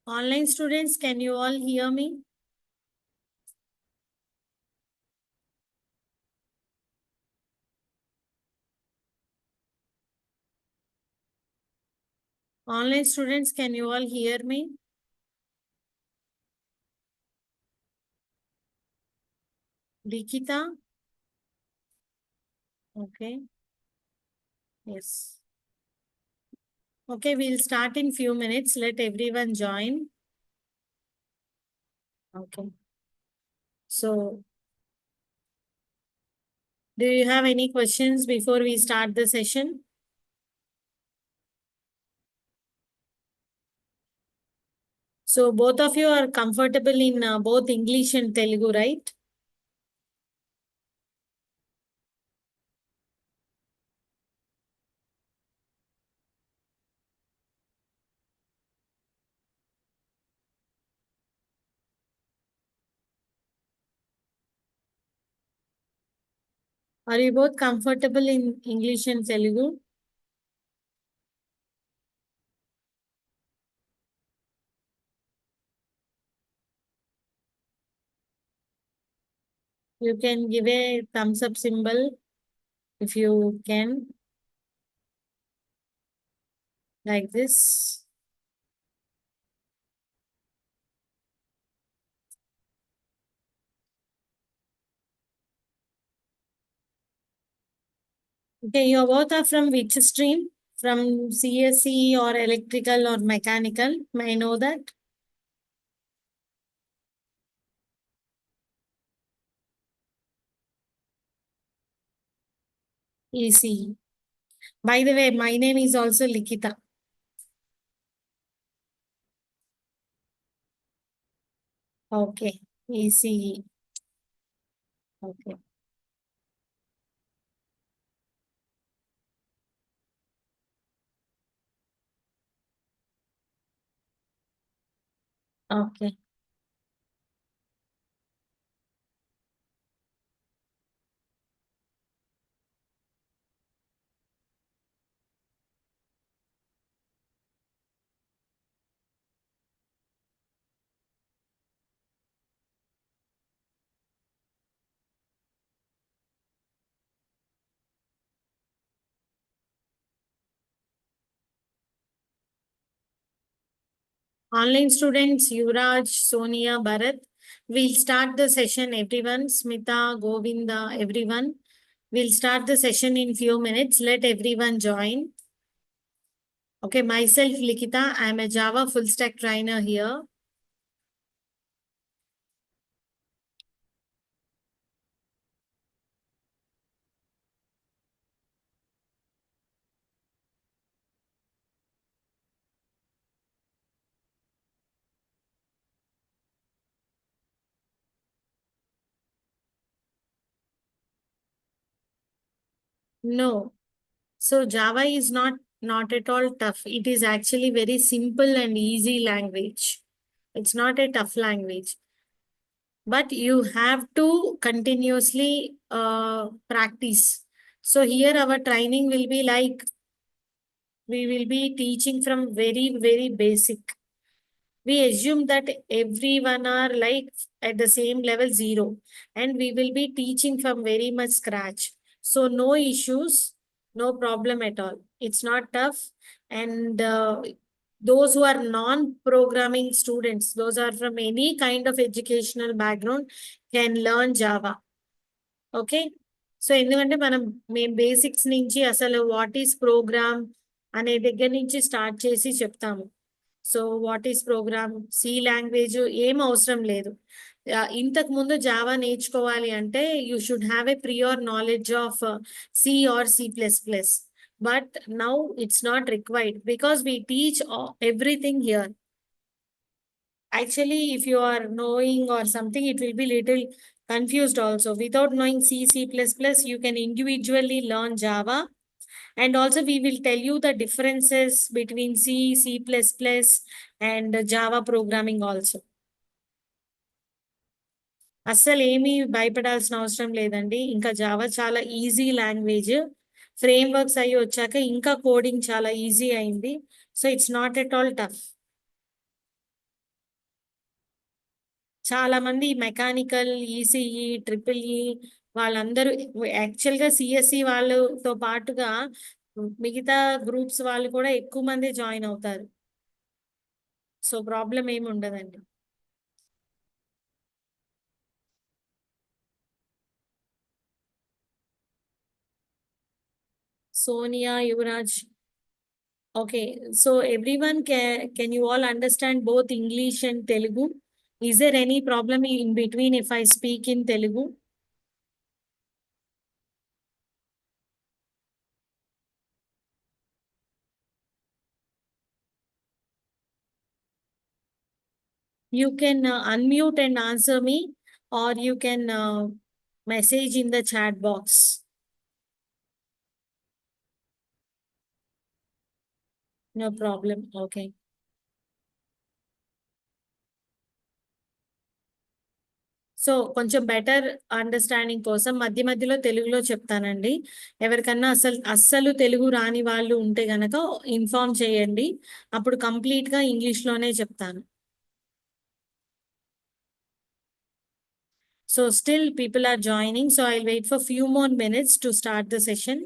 Online students, can you all hear me? Online students, can you all hear me? Likita? Okay. Yes. Okay, we'll start in few minutes. Let everyone join. Okay. So, do you have any questions before we start the session? So, both of you are comfortable in both English and Telugu, right? Are you both comfortable in English and Telugu? You can give a thumbs up symbol if you can, like this. Okay, you both are from which stream? From CSE or electrical or mechanical? May I know that? ECE. By the way, my name is also Likita. Okay, ECE. Okay. Okay. Online students, Yuvraj, Sonia, Bharat. We'll start the session, everyone. Smita, Govinda, everyone. We'll start the session in few minutes. Let everyone join. Okay, myself, Likita. I'm a Java full stack trainer here. No. So Java is not at all tough. It is actually very simple and easy language. It's not a tough language, but you have to continuously practice. So here our training will be like we will be teaching from very basic. We assume that everyone are like at the same level zero, and we will be teaching from very much scratch. So no issues, no problem at all. It's not tough. And those who are non-programming students, those are from any kind of educational background, can learn Java. Okay. So, ఎందుకంటే మేము basics నుంచి అసలు what is programme అనే దగ్గర నుంచి start చేసి చెప్తాము. So, what is program, C language ఏం అవసరం లేదు. ఇంతకు ముందు జావా నేర్చుకోవాలి అంటే you should have a prior knowledge of C or C++. But now it's not required because we teach everything here. Actually, if you are knowing or something, it will be little confused also. Without knowing C++, you can individually learn Java. And also we will tell you the differences between C++, and Java programming also. అస్సలు ఏమీ భయపడాల్సిన అవసరం లేదండి. ఇంకా Java చాలా easy language. Frame works అయ్యి వచ్చాక ఇంకా కోడింగ్ చాలా ఈజీ అయింది. So it's not at all tough. చాలా మంది మెకానికల్, ఈసీఈ, ట్రిపుల్ ఈ వాళ్ళందరూ యాక్చువల్గా సిఎస్సి వాళ్ళతో పాటుగా మిగతా గ్రూప్స్ వాళ్ళు కూడా ఎక్కువ మంది జాయిన్ అవుతారు. సో ప్రాబ్లం ఏమి ఉండదండి. Sonia, Yuvraj. Okay, so everyone can you all understand both English and Telugu? Is there any problem in between if I speak in Telugu? You can unmute and answer me, or you can message in the chat box. No problem. Okay. So కొంచెం better understanding కోసం మధ్య మధ్యలో తెలుగులో చెప్తానండి. ఎవరికన్నా అస్సలు తెలుగు రాని వాళ్ళు ఉంటే గనక ఇన్ఫార్మ్ చేయండి. అప్పుడు కంప్లీట్‌గా ఇంగ్లీష్‌లోనే చెప్తాను. So still people are joining, so I'll wait for few more minutes to start the session.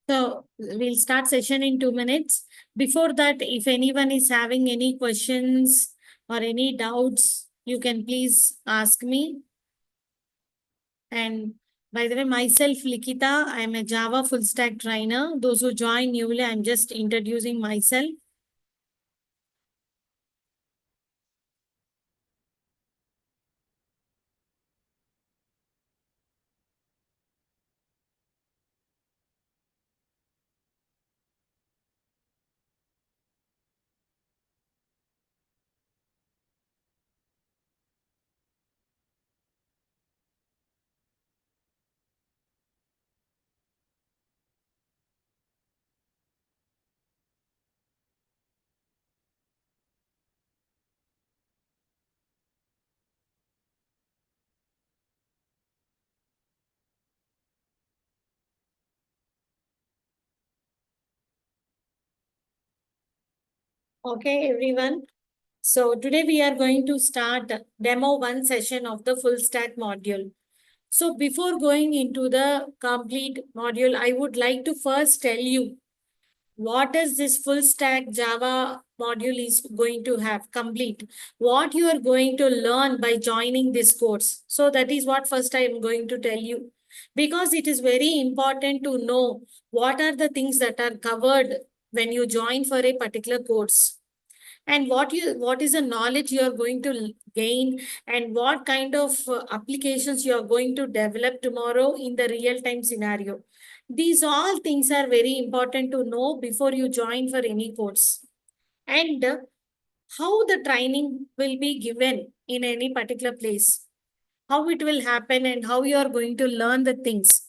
So we'll start session in 2 minutes. Before that, if anyone is having any questions or any doubts, you can please ask me. And by the way, myself, Likita, I'm a Java full stack trainer. Those who join newly, I'm just introducing myself. Okay, everyone. So today we are going to start demo 1 session of the full stack module. So before going into the complete module, I would like to first tell you what is this full stack Java module is going to have complete, what you are going to learn by joining this course. So that is what first I am going to tell you, because it is very important to know what are the things that are covered when you join for a particular course, and what is the knowledge you are going to gain, and what kind of applications you are going to develop tomorrow in the real time scenario. These all things are very important to know before you join for any course. And how the training will be given in any particular place, how it will happen, and how you are going to learn the things.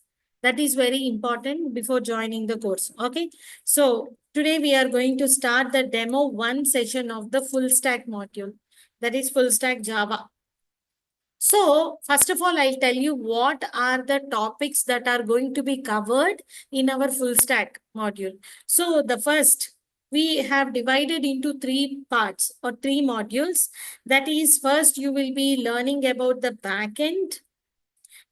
That is very important before joining the course. Okay. So today we are going to start the demo one session of the full stack module, that is full stack Java. So first of all, I'll tell you what are the topics that are going to be covered in our full stack module. So the first, we have divided into three parts or three modules. That is, first you will be learning about the back end,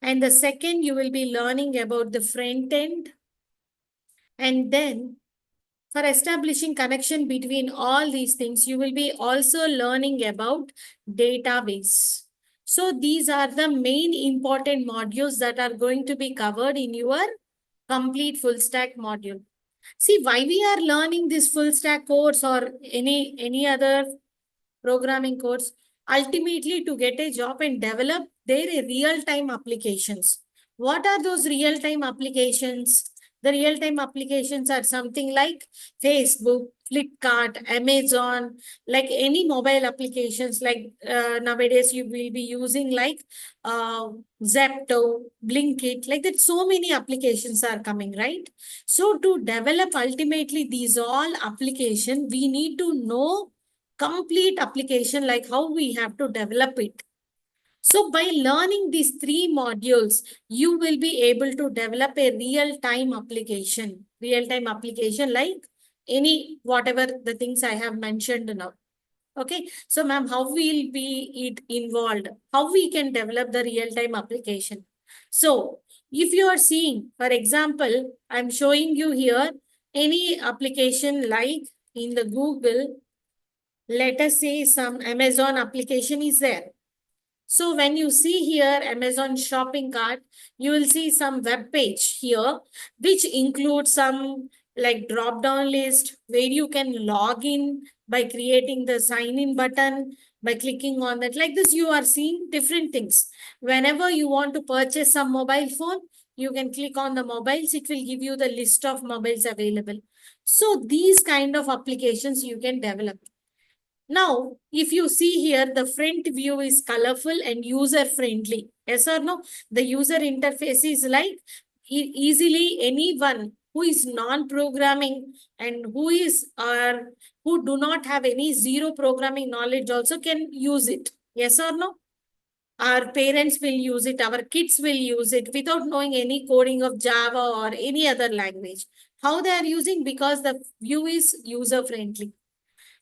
and the second you will be learning about the front end, and then for establishing connection between all these things, you will be also learning about database. So these are the main important modules that are going to be covered in your complete full stack module. See, why we are learning this full stack course or any other programming course? Ultimately to get a job and develop their real-time applications. What are those real-time applications? The real-time applications are something like Facebook, Flipkart, Amazon, like any mobile applications, like nowadays you will be using like uh, Zepto, Blinkit, like that. So many applications are coming, right? So to develop ultimately these all application, we need to know complete application, like how we have to develop it. So by learning these three modules, you will be able to develop a real time application like any, whatever the things I have mentioned now. Okay. So ma'am, how will be it involved? How we can develop the real time application? So if you are seeing, for example, I'm showing you here any application like in the Google, let us say some Amazon application is there. So when you see here Amazon shopping cart, you will see some web page here, which includes some like drop down list where you can log in by creating the sign in button, by clicking on that. Like this, you are seeing different things. Whenever you want to purchase some mobile phone, you can click on the mobiles. It will give you the list of mobiles available. So these kind of applications you can develop. Now, if you see here, the front view is colorful and user-friendly. Yes or no? The user interface is like easily anyone who is non-programming and who is or who do not have any zero programming knowledge also can use it. Yes or no? Our parents will use it, our kids will use it without knowing any coding of Java or any other language. How they are using? Because the view is user-friendly.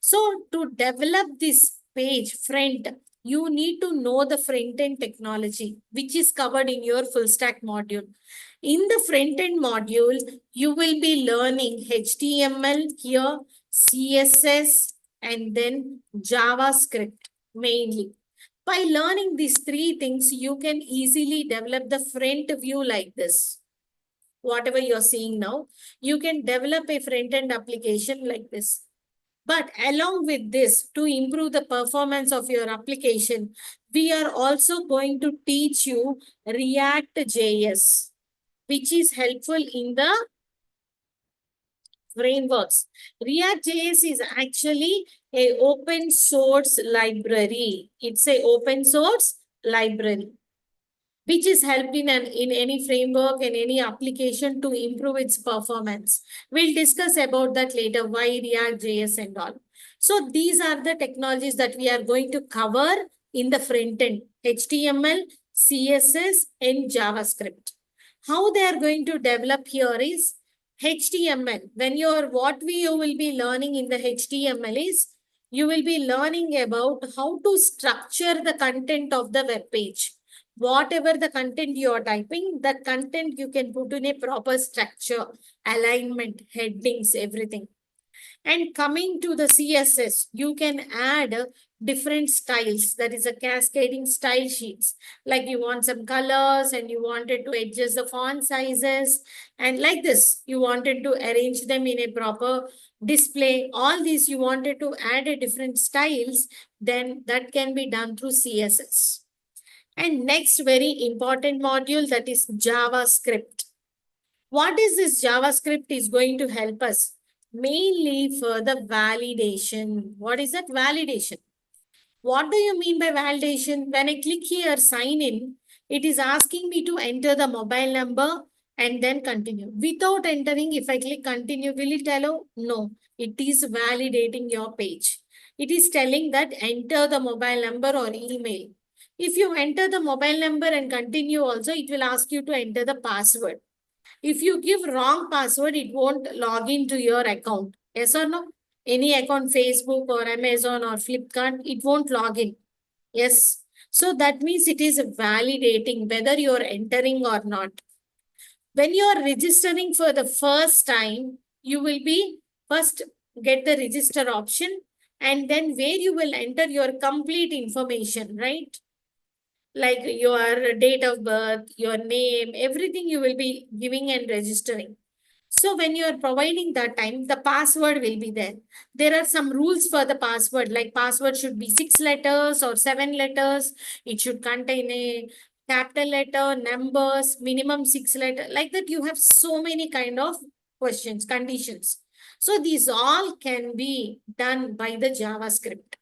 So to develop this page front, you need to know the front end technology, which is covered in your full stack module. In the front end module, you will be learning HTML here, CSS, and then JavaScript mainly. By learning these three things, you can easily develop the front view like this. Whatever you're seeing now, you can develop a front end application like this. But along with this, to improve the performance of your application, we are also going to teach you React.js, which is helpful in the frameworks. React.js is actually a open source library. It's a open source library which is helped in any framework and any application to improve its performance. We'll discuss about that later, why React.js and all. So these are the technologies that we are going to cover in the front end, HTML, CSS, and JavaScript. How they are going to develop here is HTML. What we will be learning in the HTML is, you will be learning about how to structure the content of the web page. Whatever the content you are typing, that content you can put in a proper structure, alignment, headings, everything. And coming to the CSS, you can add different styles. That is a cascading style sheets. Like you want some colors and you wanted to adjust the font sizes. And like this, you wanted to arrange them in a proper display. All these you wanted to add a different styles, then that can be done through CSS. And next very important module, that is JavaScript. What is this JavaScript is going to help us? Mainly for the validation. What is that validation? What do you mean by validation? When I click here, sign in, it is asking me to enter the mobile number and then continue. Without entering, if I click continue, will it allow? No, it is validating your page. It is telling that enter the mobile number or email. If you enter the mobile number and continue also, it will ask you to enter the password. If you give wrong password, it won't log into your account. Yes or no? Any account, Facebook or Amazon or Flipkart, it won't log in. Yes. So that means it is validating whether you're entering or not. When you're registering for the first time, you will be first get the register option and then where you will enter your complete information, right? Like your date of birth, your name, everything you will be giving and registering. So when you are providing that time, the password will be there. There are some rules for the password, like password should be 6 letters or 7 letters. It should contain a capital letter, numbers, minimum 6 letter. Like that, you have so many kind of questions, conditions. So these all can be done by the JavaScript.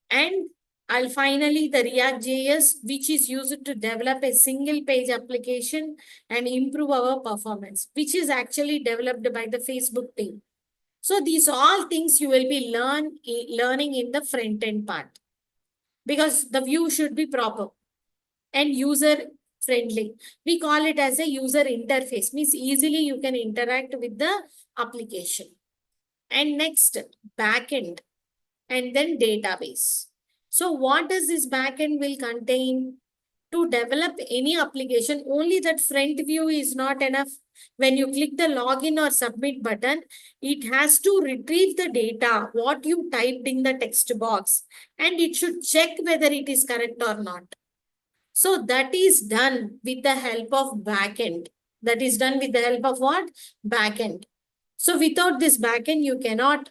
And I'll finally the React.js, which is used to develop a single page application and improve our performance, which is actually developed by the Facebook team. So these all things you will be learning in the front end part because the view should be proper and user friendly. We call it as a user interface, means easily you can interact with the application. And next, backend and then database. So what does this backend will contain? To develop any application, only that front view is not enough. When you click the login or submit button, it has to retrieve the data, what you typed in the text box, and it should check whether it is correct or not. So that is done with the help of backend. That is done with the help of what? Backend. So without this backend, you cannot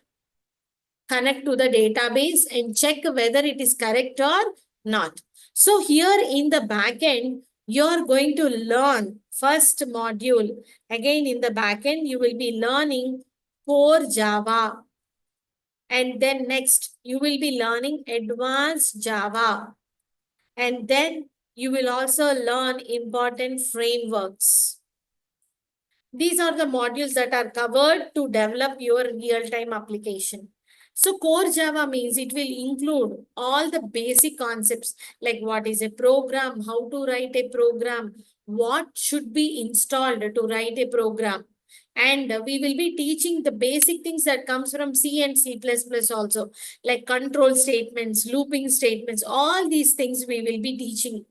connect to the database and check whether it is correct or not. So here in the backend, you're going to learn first module. Again, in the backend, you will be learning core Java. And then next, you will be learning advanced Java. And then you will also learn important frameworks. These are the modules that are covered to develop your real-time application. So core Java means it will include all the basic concepts like what is a program, how to write a program, what should be installed to write a program. And we will be teaching the basic things that comes from C and C++ also, like control statements, looping statements, all these things we will be teaching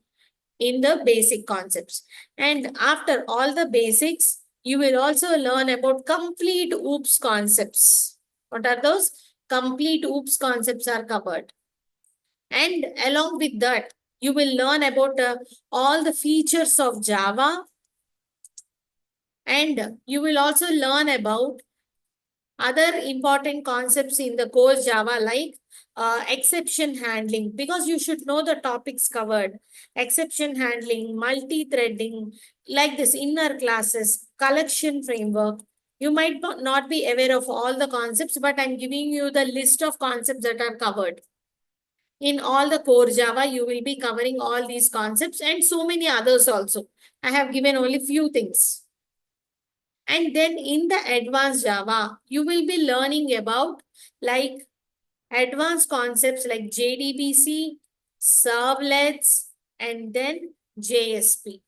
in the basic concepts. And after all the basics, you will also learn about complete OOPS concepts. What are those? Complete OOPS concepts are covered. And along with that, you will learn about all the features of Java. And you will also learn about other important concepts in the core Java like exception handling, because you should know the topics covered. Exception handling, multi-threading, like this inner classes, collection framework. You might not be aware of all the concepts, but I'm giving you the list of concepts that are covered. In all the core Java, you will be covering all these concepts and so many others also. I have given only few things. And then in the advanced Java, you will be learning about like advanced concepts like JDBC, servlets, and then JSP.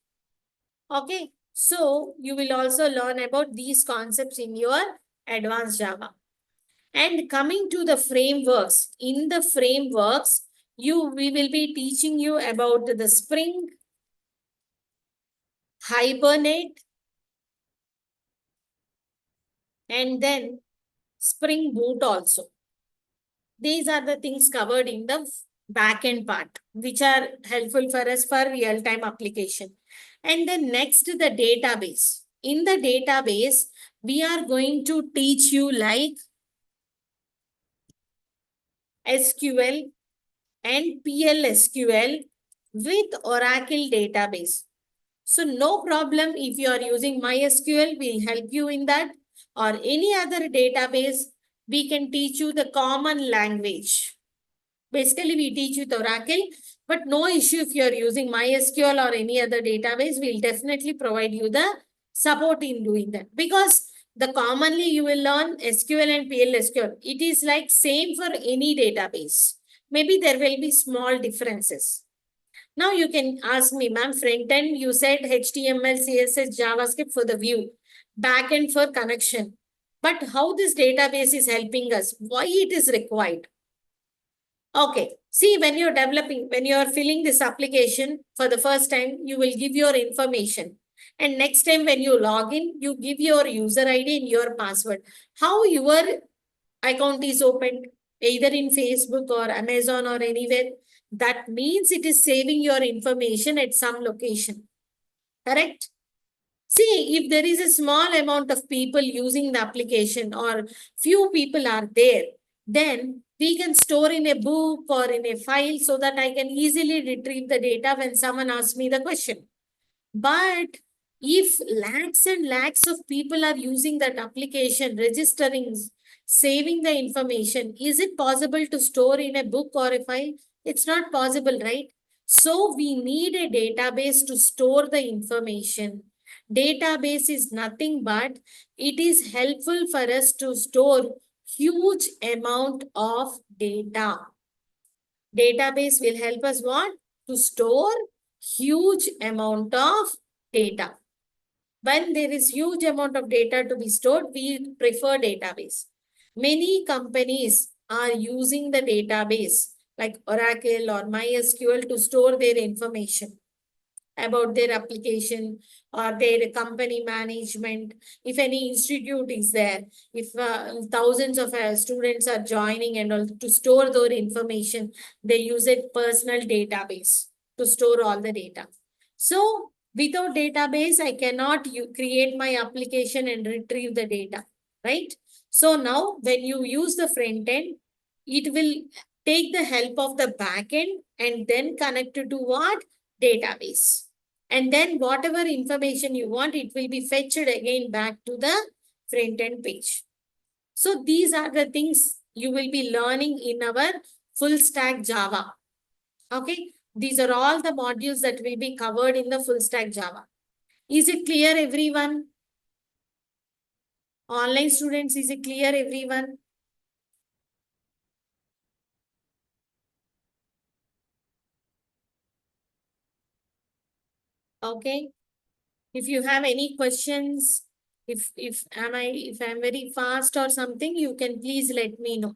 Okay, so you will also learn about these concepts in your advanced Java. And coming to the frameworks, in the frameworks, we will be teaching you about the Spring, Hibernate, and then Spring Boot also. These are the things covered in the backend part, which are helpful for us for real-time application. And then next, the database. In the database, we are going to teach you like SQL and PLSQL with Oracle database. So no problem if you are using MySQL, we'll help you in that. or any other database, we can teach you the common language. Basically, we teach with Oracle, but no issue if you're using MySQL or any other database, we'll definitely provide you the support in doing that. Because the commonly you will learn SQL and PLSQL. It is like same for any database. Maybe there will be small differences. Now you can ask me, ma'am, front end, you said HTML, CSS, JavaScript for the view, back end for connection. But how this database is helping us? Why it is required? Okay. See, when you're developing, when you're filling this application for the first time, you will give your information. And next time when you log in, you give your user ID and your password. How your account is opened, either in Facebook or Amazon or anywhere, that means it is saving your information at some location. Correct? See, if there is a small amount of people using the application or few people are there, then we can store in a book or in a file so that I can easily retrieve the data when someone asks me the question. But if lakhs and lakhs of people are using that application, registering, saving the information, is it possible to store in a book or a file? It's not possible, right? So we need a database to store the information. Database is nothing but it is helpful for us to store huge amount of data. Database will help us what? To store huge amount of data. When there is huge amount of data to be stored, we prefer database. Many companies are using the database like Oracle or MySQL to store their information about their application or their company management. If any institute is there, if thousands of students are joining and all, to store their information, they use a personal database to store all the data. So without database, I cannot create my application and retrieve the data, right? So now when you use the front end, it will take the help of the back end and then connect it to what? Database. And then whatever information you want, it will be fetched again back to the front end page. So these are the things you will be learning in our full stack Java. Okay. These are all the modules that will be covered in the full stack Java. Is it clear, everyone? Online students, is it clear, everyone? Okay. If you have any questions, if I'm very fast or something, you can please let me know.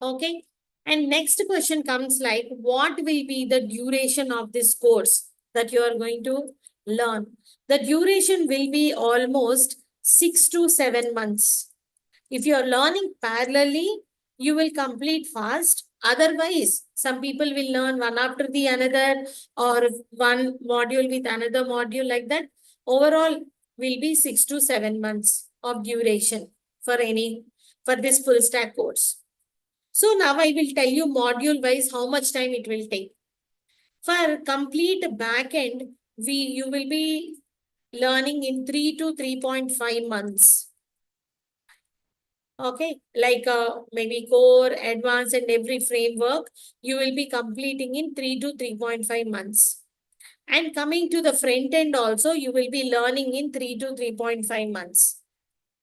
Okay. And next question comes like, what will be the duration of this course that you are going to learn? The duration will be almost 6 to 7 months. If you are learning parallelly, you will complete fast. Otherwise, some people will learn one after the another or one module with another module like that. Overall, will be 6 to 7 months of duration for this full stack course. So now I will tell you module wise how much time it will take. For complete backend, you will be learning in 3 to 3.5 months. Okay, like maybe core, advanced, and every framework, you will be completing in 3 to 3.5 months. And coming to the front end also, you will be learning in 3 to 3.5 months.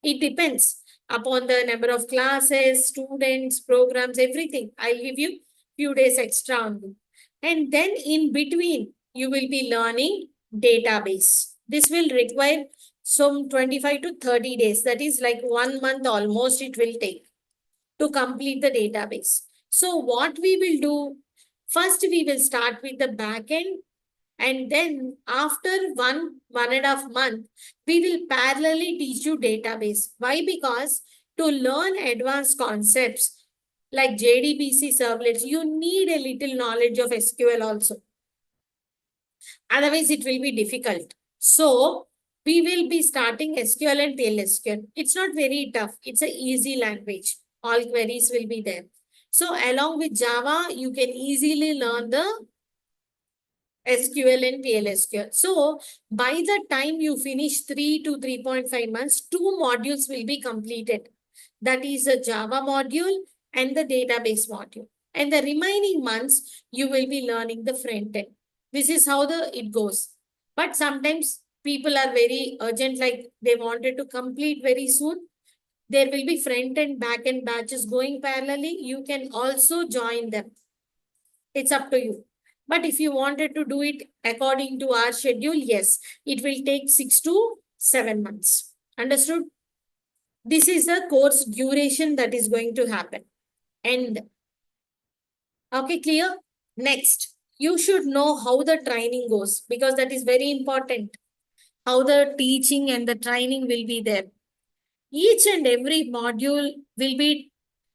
It depends upon the number of classes, students, programs, everything. I'll give you few days extra only. And then in between, you will be learning database. This will require some 25 to 30 days. That is like 1 month almost it will take to complete the database. So what we will do, first we will start with the backend, and then after 1.5 month, we will parallelly teach you database. Why? Because to learn advanced concepts like JDBC servlets, you need a little knowledge of SQL also. Otherwise, it will be difficult. So we will be starting SQL and PLSQL. It's not very tough. It's an easy language. All queries will be there. So along with Java, you can easily learn the SQL and PLSQL. So by the time you finish 3 to 3.5 months, 2 modules will be completed. That is a Java module and the database module. And the remaining months, you will be learning the front end. This is how it goes. But sometimes people are very urgent, like they wanted to complete very soon. There will be front and back end batches going parallelly. You can also join them. It's up to you. But if you wanted to do it according to our schedule, yes, it will take 6 to 7 months. Understood? This is the course duration that is going to happen. And okay, clear? Next, you should know how the training goes, because that is very important. How the teaching and the training will be there. Each and every module will be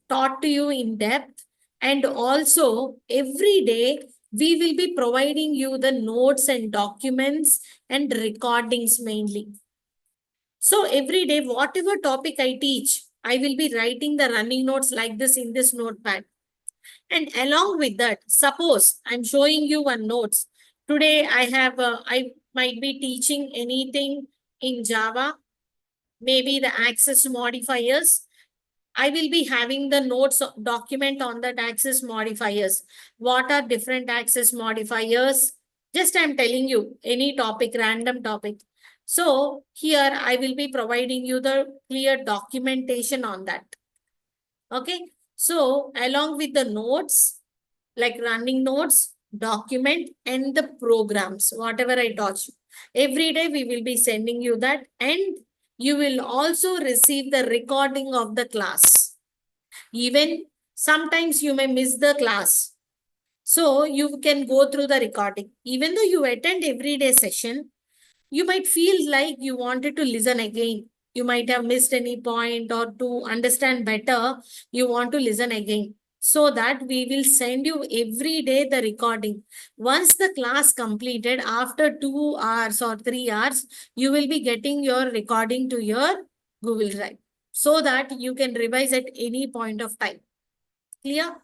taught to you in depth, and also every day we will be providing you the notes and documents and recordings mainly. So every day, whatever topic I teach, I will be writing the running notes like this in this notepad. And along with that, suppose I'm showing you one notes. Today I might be teaching anything in Java, maybe the access modifiers. I will be having the notes document on that access modifiers. What are different access modifiers? Just I'm telling you any topic, random topic. So here I will be providing you the clear documentation on that. Okay. So along with the notes, like running notes, document, and the programs, whatever I taught you. Every day we will be sending you that, and you will also receive the recording of the class. Even sometimes you may miss the class. So you can go through the recording. Even though you attend everyday session, you might feel like you wanted to listen again. You might have missed any point, or to understand better, you want to listen again. So that we will send you every day the recording. Once the class completed, after 2 hours or 3 hours, you will be getting your recording to your Google Drive, so that you can revise at any point of time. Clear?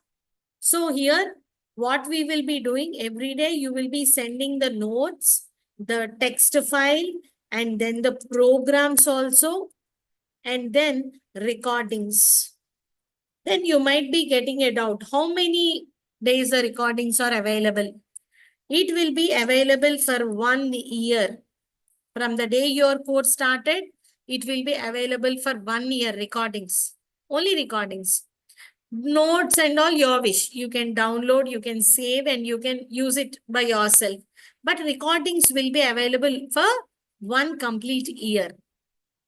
So here, what we will be doing every day, you will be sending the notes, the text file, and then the programs also, and then recordings. Then you might be getting a doubt. How many days the recordings are available? It will be available for 1 year. From the day your course started, it will be available for 1 year recordings. Only recordings. Notes and all your wish. You can download, you can save, and you can use it by yourself. But recordings will be available for 1 complete year.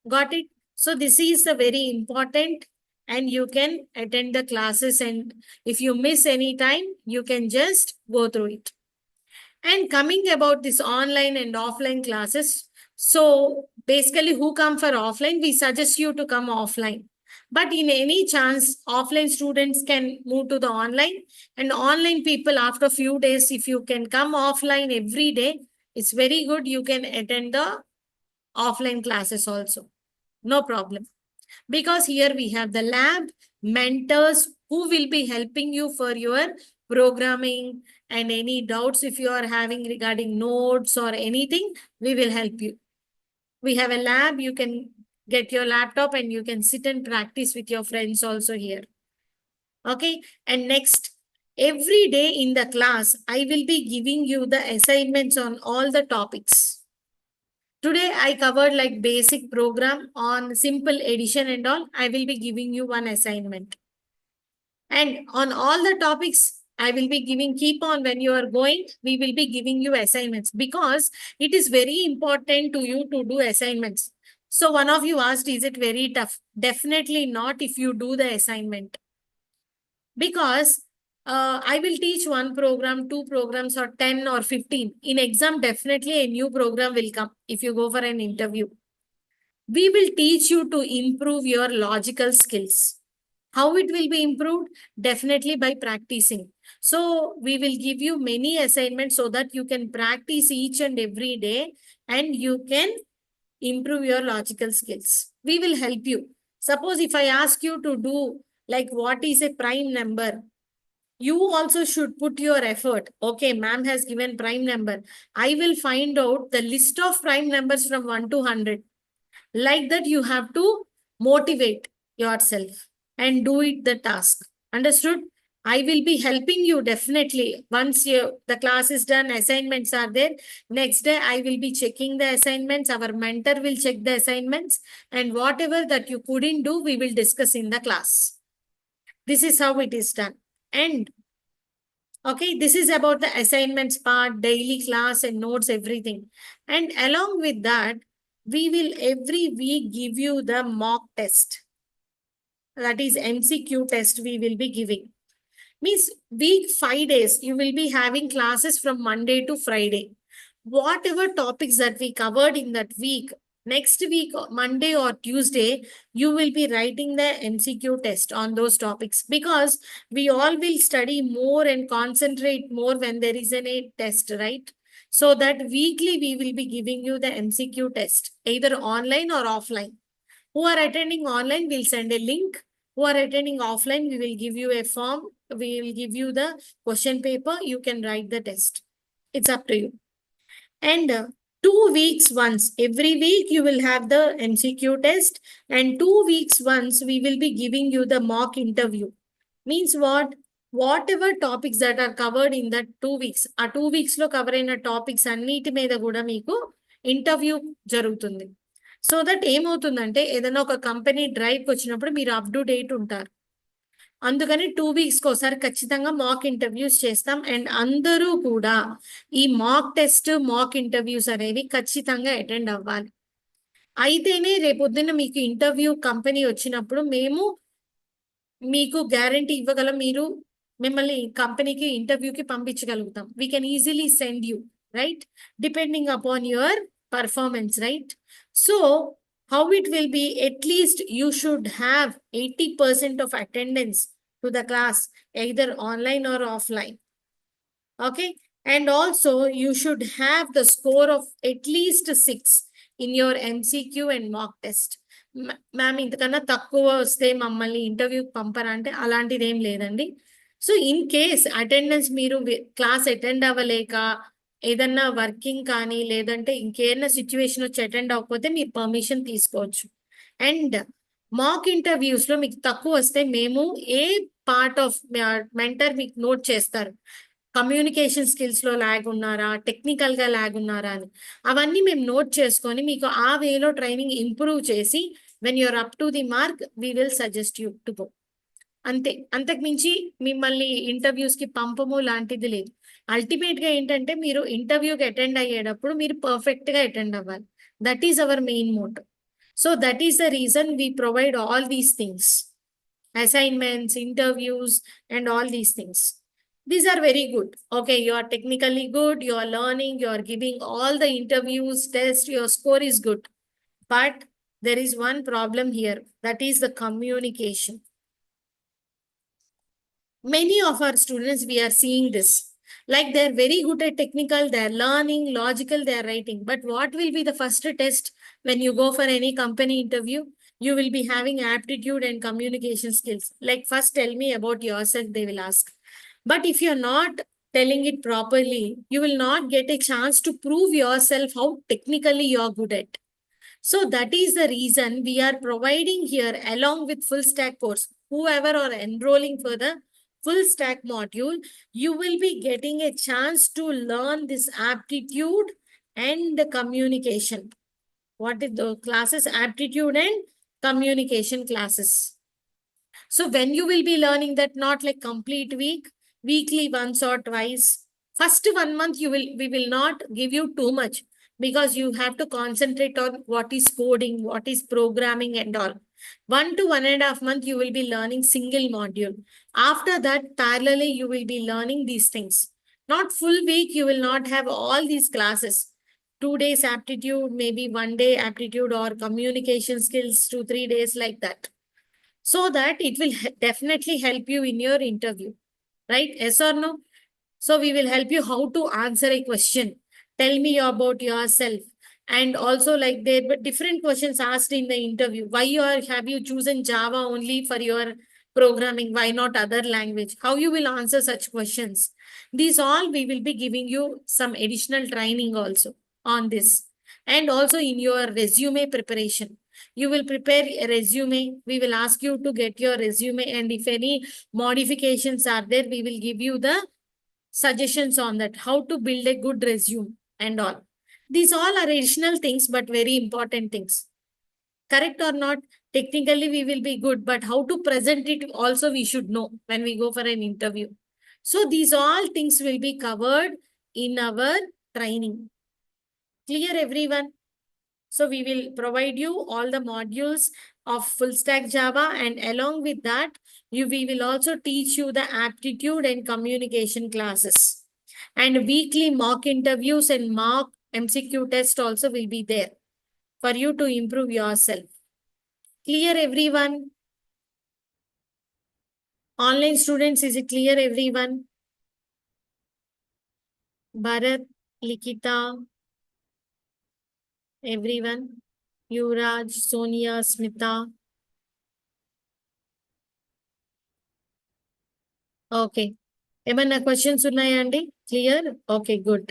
Got it? So this is a very important, and you can attend the classes, and if you miss any time, you can just go through it. And coming about this online and offline classes, so basically who come for offline, we suggest you to come offline. But in any chance, offline students can move to the online, and online people after few days, if you can come offline every day, it's very good. You can attend the offline classes also. No problem. Because here we have the lab, mentors who will be helping you for your programming, and any doubts if you are having regarding notes or anything, we will help you. We have a lab, you can get your laptop and you can sit and practice with your friends also here. Okay, and next, every day in the class, I will be giving you the assignments on all the topics. Today, I covered like basic program on simple addition and all. I will be giving you one assignment. And on all the topics, I will be giving, keep on when you are going, we will be giving you assignments, because it is very important to you to do assignments. So one of you asked, is it very tough? Definitely not if you do the assignment. Because I will teach 1 program, 2 programs, or 10 or 15. In exam, definitely a new program will come if you go for an interview. We will teach you to improve your logical skills. How it will be improved? Definitely by practicing. So we will give you many assignments so that you can practice each and every day, and you can improve your logical skills. We will help you. Suppose if I ask you to do like what is a prime number, You also should put your effort. Okay, ma'am has given prime number. I will find out the list of prime numbers from 1 to 100. Like that, you have to motivate yourself and do it the task. Understood? I will be helping you definitely. Once the class is done, assignments are there. Next day, I will be checking the assignments. Our mentor will check the assignments. And whatever that you couldn't do, we will discuss in the class. This is how it is done. And okay, this is about the assignments part, daily class and notes, everything. And along with that, we will every week give you the mock test. That is MCQ test we will be giving. Means week 5 days, you will be having classes from Monday to Friday. Whatever topics that we covered in that week, next week, Monday or Tuesday, you will be writing the MCQ test on those topics, because we all will study more and concentrate more when there is a test, right? So that weekly we will be giving you the MCQ test, either online or offline. Who are attending online, we'll send a link. Who are attending offline, we will give you a form. We will give you the question paper. You can write the test. It's up to you. And 2 weeks once, every week you will have the MCQ test, and 2 weeks once we will be giving you the mock interview. Means what? Whatever topics that are covered in that 2 weeks, ఆ 2 weeks లో cover అయిన topics అన్నిటి మీద కూడా మీకు interview జరుగుతుంది. So that ఏమవుతుందంటే ఏదైనా ఒక కంపెనీ డ్రైవ్కి వచ్చినప్పుడు మీరు అప్ టు డేట్ ఉంటారు. అందుకని 2 weeks ఒకసారి ఖచ్చితంగా మాక్ ఇంటర్వ్యూస్ చేస్తాం. అండ్ అందరూ కూడా ఈ మాక్ టెస్ట్, మాక్ ఇంటర్వ్యూస్ అనేవి ఖచ్చితంగా అటెండ్ అవ్వాలి. అయితేనే రేపొద్దున మీకు ఇంటర్వ్యూ కంపెనీ వచ్చినప్పుడు మేము మీకు గ్యారంటీ ఇవ్వగలం, మీరు మిమ్మల్ని కంపెనీకి ఇంటర్వ్యూకి పంపించగలుగుతాం. We can easily send you, right, depending upon your performance, right? So how it will be, at least you should have 80% of attendance to the class, either online or offline. Okay, and also you should have the score of at least 6 in your MCQ and mock test. Ma'am ఇంతకన్నా తక్కువ వస్తే మమ్మల్ని ఇంటర్వ్యూకి పంపరా అంటే అలాంటిది ఏం లేదండి. So in case attendance మీరు క్లాస్ అటెండ్ అవ్వలేక ఏదన్నా వర్కింగ్ కానీ లేదంటే ఇంకేదైనా సిచ్యువేషన్ వచ్చి అటెండ్ అవ్వకపోతే మీరు పర్మిషన్ తీసుకోవచ్చు. అండ్ మాక్ ఇంటర్వ్యూస్ లో మీకు తక్కువ వస్తే మేము ఏ పార్ట్ ఆఫ్ మెంటర్ మీకు నోట్ చేస్తారు, కమ్యూనికేషన్ స్కిల్స్ లో ల్యాగ్ ఉన్నారా, టెక్నికల్ గా ల్యాగ్ ఉన్నారా అని అవన్నీ మేము నోట్ చేసుకొని మీకు ఆ వేలో ట్రైనింగ్ ఇంప్రూవ్ చేసి when you're up to the mark we will suggest you to go. అంతే, అంతకు మించి మిమ్మల్ని ఇంటర్వ్యూస్ కి పంపము లాంటిది లేదు. అల్టిమేట్ గా ఏంటంటే మీరు ఇంటర్వ్యూకి అటెండ్ అయ్యేటప్పుడు మీరు పర్ఫెక్ట్ గా అటెండ్ అవ్వాలి. That is our main motto. So that is the reason we provide all these things, assignments, interviews and all these things. These are very good. Okay, you are technically good, you are learning, you are giving all the interviews, tests, your score is good. But there is one problem here, that is the communication. Many of our students, we are seeing this. Like they're very good at technical, they're learning, logical, they're writing. But what will be the first test when you go for any company interview? You will be having aptitude and communication skills. Like first tell me about yourself, they will ask. But if you're not telling it properly, you will not get a chance to prove yourself how technically you're good at. So that is the reason we are providing here along with full stack course. Whoever are enrolling for the full stack module, you will be getting a chance to learn this aptitude and the communication. What is the classes? Aptitude and communication classes. So when you will be learning that, not like complete week, weekly once or twice. First 1 month we will not give you too much, because you have to concentrate on what is coding, what is programming and all. 1 to 1.5 months you will be learning single module. After that, parallelly you will be learning these things. Not full week, you will not have all these classes. 2 days aptitude, maybe 1 day aptitude or communication skills, 2-3 days like that. So that it will definitely help you in your interview. Right? Yes or no? So we will help you how to answer a question. Tell me about yourself. And also like there were different questions asked in the interview. Why have you chosen Java only for your programming? Why not other language? How you will answer such questions? These all we will be giving you some additional training also on this. And also in your resume preparation. You will prepare a resume. We will ask you to get your resume, and if any modifications are there, we will give you the suggestions on that, how to build a good resume and all. These all are additional things, but very important things. Correct or not? Technically, we will be good, but how to present it also we should know when we go for an interview. So these all things will be covered in our training. Clear, everyone? So we will provide you all the modules of full stack Java, and along with that, we will also teach you the aptitude and communication classes. And weekly mock interviews and mock MCQ test also will be there for you to improve yourself. Clear, everyone? Online students, is it clear, everyone? Bharat, Likita, everyone? Yuvraj, Sonia, Smita. Okay. ఏమన్నా questions ఉన్నాయా అండి? Clear? Okay. Good.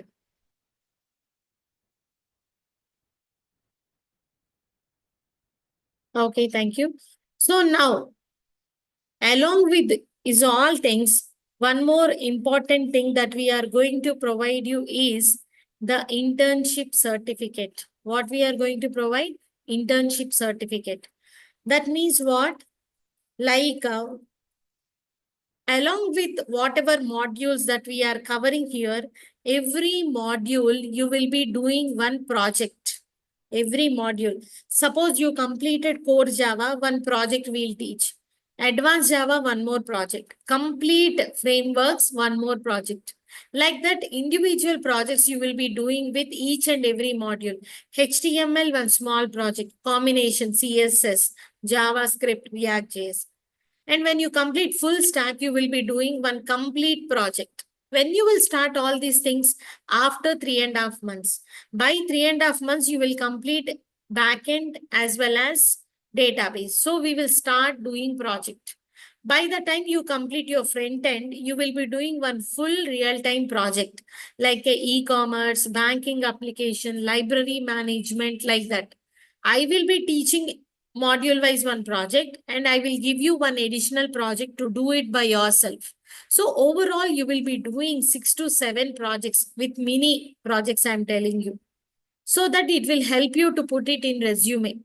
Okay, thank you. So now, along with is all things, one more important thing that we are going to provide you is the internship certificate. What we are going to provide? Internship certificate. That means what? Like along with whatever modules that we are covering here, every module you will be doing one project. Every module. Suppose you completed core Java, one project we'll teach. Advanced Java, one more project. Complete frameworks, one more project. Like that, individual projects you will be doing with each and every module. HTML, one small project. Combination, CSS, JavaScript, React.js. And when you complete full stack, you will be doing one complete project. When you will start all these things after 3.5 months. By 3.5 months, you will complete backend as well as database. So we will start doing project. By the time you complete your front end, you will be doing one full real-time project like a e-commerce, banking application, library management, like that. I will be teaching module wise one project, and I will give you one additional project to do it by yourself. So overall, you will be doing 6 to 7 projects with mini projects, I'm telling you, so that it will help you to put it in resume.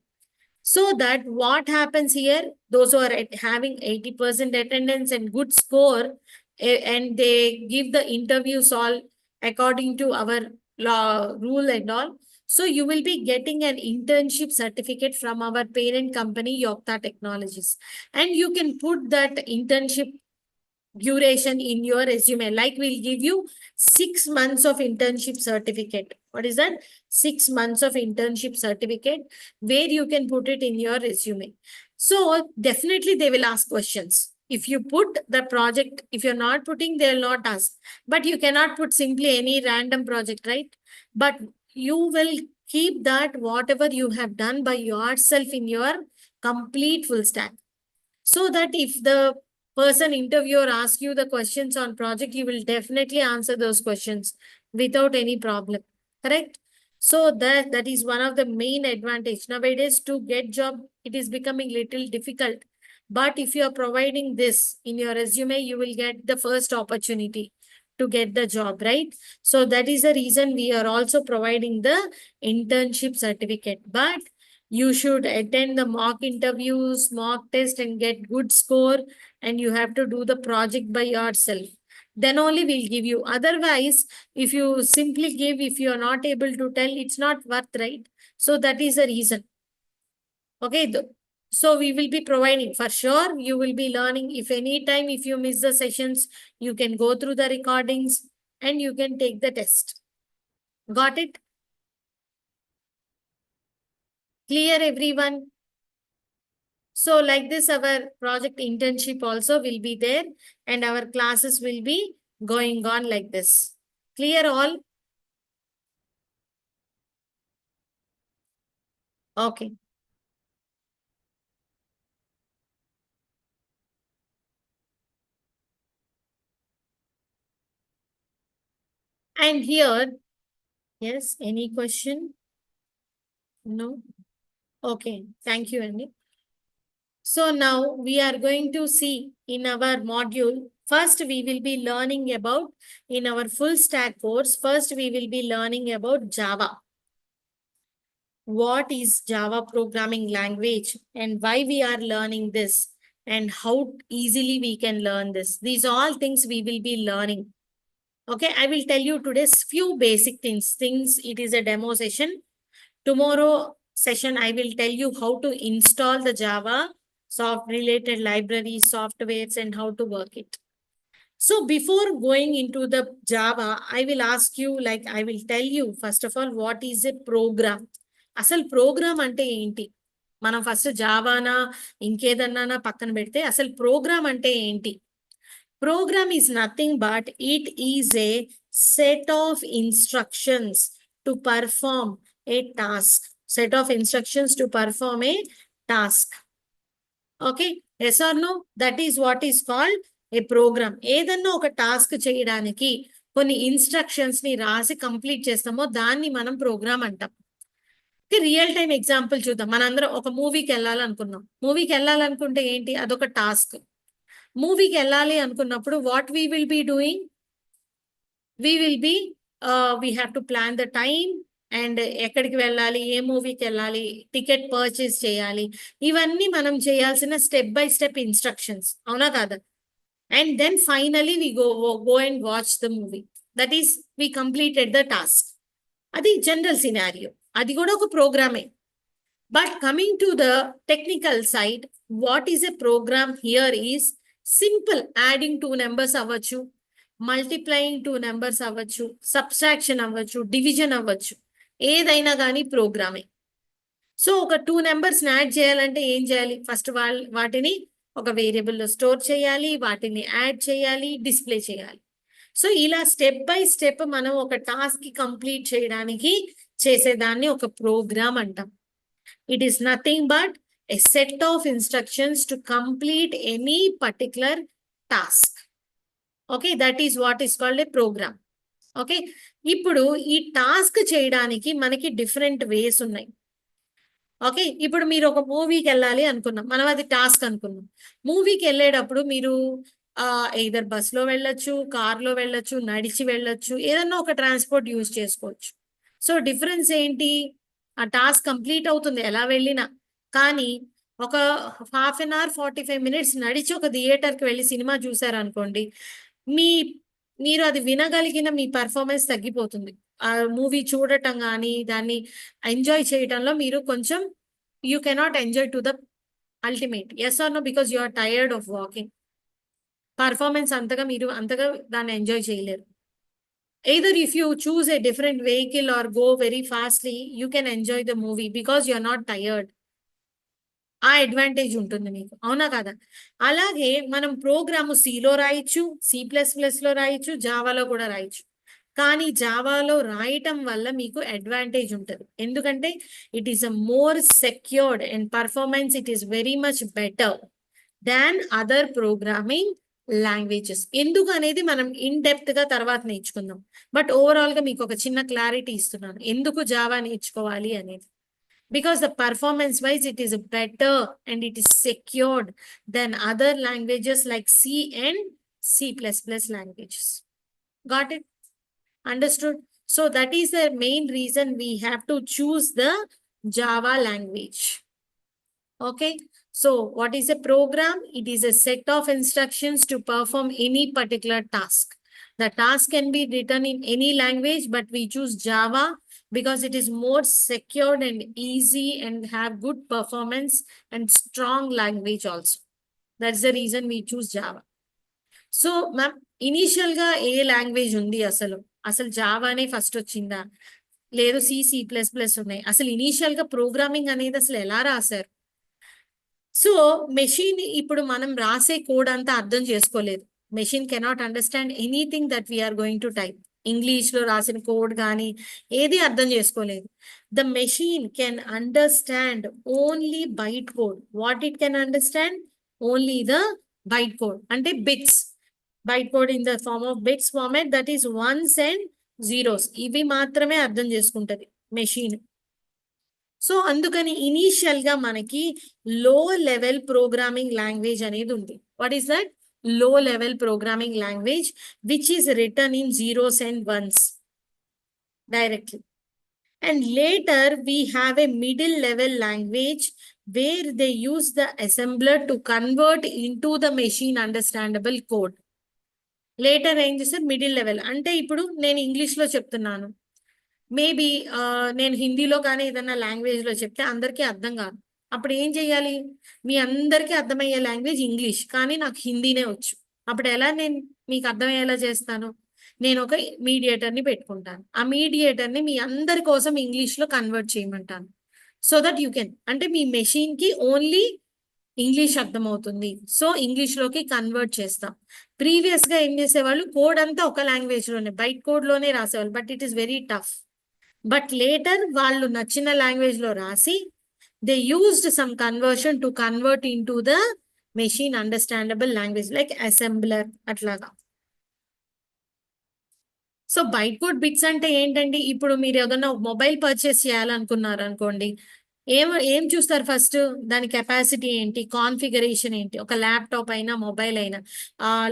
So that what happens here, those who are having 80% attendance and good score, and they give the interviews all according to our law rule and all. So you will be getting an internship certificate from our parent company, Yokta Technologies. And you can put that internship duration in your resume. Like we'll give you 6 months of internship certificate. What is that? 6 months of internship certificate where you can put it in your resume. So definitely they will ask questions. If you put the project, if you're not putting, they'll not ask. But you cannot put simply any random project, right? But you will keep that whatever you have done by yourself in your complete full stack. So that if the person interviewer asks you the questions on project, you will definitely answer those questions without any problem. Correct? So that is one of the main advantage. Nowadays, to get job, it is becoming little difficult. But if you are providing this in your resume, you will get the first opportunity to get the job, right? So that is the reason we are also providing the internship certificate. But you should attend the mock interviews, mock test, and get good score. And you have to do the project by yourself. Then only we'll give you. Otherwise, if you simply give, if you are not able to tell, it's not worth, right? So that is the reason. Okay. So we will be providing for sure. You will be learning. If any time, if you miss the sessions, you can go through the recordings and you can take the test. Got it? Clear, everyone? So like this, our project internship also will be there and our classes will be going on like this. Clear all? Okay. And here, yes, any question? No? Okay, thank you, Andy. So now we are going to see in our module, first we will be learning about, in our full stack course, first we will be learning about Java. What is Java programming language and why we are learning this and how easily we can learn this. These all things we will be learning. Okay, I will tell you today's few basic things. It is a demo session. Tomorrow session, I will tell you how to install the Java soft related libraries, softwares, and how to work it. So before going into the Java, I will ask you, like I will tell you, first of all, what is a program? అసలు programme అంటే ఏంటి? మనం first జావానా ఇంకేదన్నా పక్కన పెడితే అసలు programme అంటే ఏంటి? Program is nothing but it is a set of instructions to perform a task. Set of instructions to perform a task. Okay, yes or no? That is what is called a program. ఏదన్నా ఒక task చేయడానికి కొన్ని instructions ని రాసి complete చేస్తామో దాన్ని మనం programme అంటాం. రియల్ టైం ఎగ్జాంపుల్ చూద్దాం. మనందరం ఒక మూవీకి వెళ్ళాలనుకున్నాం. మూవీకి వెళ్ళాలనుకుంటే ఏంటి? అదొక టాస్క్. మూవీకి వెళ్ళాలి అనుకున్నప్పుడు what we will be doing? We will be we have to plan the time and ఎక్కడికి వెళ్ళాలి, ఏ మూవీకి వెళ్ళాలి, టికెట్ పర్చేస్ చేయాలి, ఇవన్నీ మనం చేయాల్సిన స్టెప్ బై స్టెప్ ఇన్స్ట్రక్షన్స్, అవునా కాదా? And then finally we go and watch the movie. That is we completed the task. అది జనరల్ సినారియో, అది కూడా ఒక ప్రోగ్రామే. But coming to the technical side, what is a program here is simple. Adding 2 numbers అవ్వచ్చు, multiplying 2 numbers అవ్వచ్చు, subtraction అవ్వచ్చు, division అవ్వచ్చు, ఏదైనా కానీ ప్రోగ్రామే. సో ఒక 2 నెంబర్స్ యాడ్ చేయాలంటే ఏం చేయాలి? ఫస్ట్ వాటిని ఒక వేరియబుల్లో స్టోర్ చేయాలి, వాటిని యాడ్ చేయాలి, డిస్ప్లే చేయాలి. సో ఇలా స్టెప్ బై స్టెప్ మనం ఒక టాస్క్ కంప్లీట్ చేయడానికి చేసేదాన్ని ఒక ప్రోగ్రామ్ అంటాం. It is nothing but a set of instructions to complete any particular task. Okay, that is what is called a program. Okay, ఇప్పుడు ఈ టాస్క్ చేయడానికి మనకి డిఫరెంట్ వేస్ ఉన్నాయి. ఓకే, ఇప్పుడు మీరు ఒక మూవీకి వెళ్ళాలి అనుకున్నాం, మనం అది టాస్క్ అనుకున్నాం. మూవీకి వెళ్ళేటప్పుడు మీరు ఎయిదర్ బస్లో వెళ్ళొచ్చు, కార్లో వెళ్ళొచ్చు, నడిచి వెళ్ళొచ్చు, ఏదన్నా ఒక ట్రాన్స్పోర్ట్ యూజ్ చేసుకోవచ్చు. సో డిఫరెన్స్ ఏంటి? ఆ టాస్క్ కంప్లీట్ అవుతుంది ఎలా వెళ్ళినా, కానీ ఒక హాఫ్ అన్ అవర్ 45 మినిట్స్ నడిచి ఒక థియేటర్కి వెళ్ళి సినిమా చూసారనుకోండి, మీరు అది వినగలిగిన మీ పర్ఫార్మెన్స్ తగ్గిపోతుంది. ఆ మూవీ చూడటం కానీ దాన్ని ఎంజాయ్ చేయటంలో మీరు కొంచెం you cannot enjoy to the ultimate. Yes or no? Because you are tired of walking. Performance మీరు అంతగా దాన్ని ఎంజాయ్ చేయలేరు. Either if you choose a different vehicle or go very fastly, you can enjoy the movie because you are not tired. ఆ advantage ఉంటుంది మీకు, అవునా కదా? అలాగే మనం ప్రోగ్రాము సిలో రాయొచ్చు, C++లో రాయొచ్చు, జావాలో కూడా రాయొచ్చు. కానీ జావాలో రాయటం వల్ల మీకు అడ్వాంటేజ్ ఉంటుంది. ఎందుకంటే it is a more secured and performance it is very much better than other programming languages. ఎందుకు అనేది మనం ఇన్ డెప్త్ గా తర్వాత నేర్చుకుందాం. బట్ ఓవరాల్ గా మీకు ఒక చిన్న క్లారిటీ ఇస్తున్నాను ఎందుకు జావా నేర్చుకోవాలి అనేది. Because the performance wise it is better and it is secured than other languages like C and C++ languages. Got it? Understood? So that is the main reason we have to choose the Java language. Okay, so what is a program? It is a set of instructions to perform any particular task. The task can be written in any language, but we choose Java because it is more secured and easy and have good performance and strong language also. That's the reason we choose Java. So ma'am, initial ga A language ఉంది? అసలు జావానే first వచ్చిందా, లేదు C++ ఉన్నాయి? అసలు initial గా programming అనేది అసలు ఎలా రాశారు? సో మెషిన్ ఇప్పుడు మనం రాసే కోడ్ అంతా అర్థం చేసుకోలేదు. Machine cannot understand anything that we are going to type. ఇంగ్లీష్లో రాసిన కోడ్ కానీ ఏది అర్థం చేసుకోలేదు. The machine can understand only byte code. What it can understand? Only the byte code, అంటే bits. Byte code in the form of bits format, that is 1s and zeros, ఇవి మాత్రమే అర్థం చేసుకుంటది మెషిన్. సో అందుకని initial గా మనకి లో level programming language అనేది ఉంది. What is that? Low level programming language which is written in zeros and ones directly. And later we have a middle level language where they use the assembler to convert into the machine understandable code. Later ఏం చేస్తారు? Middle level. అంటే ఇప్పుడు నేను ఇంగ్లీష్లో చెప్తున్నాను, maybe నేను హిందీలో కానీ ఏదైనా లాంగ్వేజ్లో చెప్తే అందరికీ అర్థం కాదు. అప్పుడు ఏం చేయాలి? మీ అందరికీ అర్థమయ్యే లాంగ్వేజ్ ఇంగ్లీష్, కానీ నాకు హిందీనే వచ్చు. అప్పుడు ఎలా నేను మీకు అర్థమయ్యేలా చేస్తాను? నేను ఒక మీడియేటర్ని పెట్టుకుంటాను. ఆ మీడియేటర్ని మీ అందరి కోసం ఇంగ్లీష్లో కన్వర్ట్ చేయమంటాను. సో దట్ యూ కెన్, అంటే మీ మెషిన్కి ఓన్లీ ఇంగ్లీష్ అర్థమవుతుంది, సో ఇంగ్లీష్లోకి కన్వర్ట్ చేస్తాం. ప్రీవియస్గా ఏం చేసేవాళ్ళు? కోడ్ అంతా ఒక లాంగ్వేజ్లోనే, బైట్ కోడ్లోనే రాసేవాళ్ళు, but it is very tough. But later వాళ్ళు నచ్చిన లాంగ్వేజ్లో రాసి they used some conversion to convert in to the machine understandable language like assembler అట్లాగా. సో బైట్ కోడ్ బిట్స్ అంటే ఏంటండి? ఇప్పుడు మీరు ఏదైనా మొబైల్ పర్చేస్ చేయాలనుకున్నారు అనుకోండి, ఏం చూస్తారు ఫస్ట్? దాని కెపాసిటీ ఏంటి, కాన్ఫిగరేషన్ ఏంటి. ఒక ల్యాప్టాప్ అయినా మొబైల్ అయినా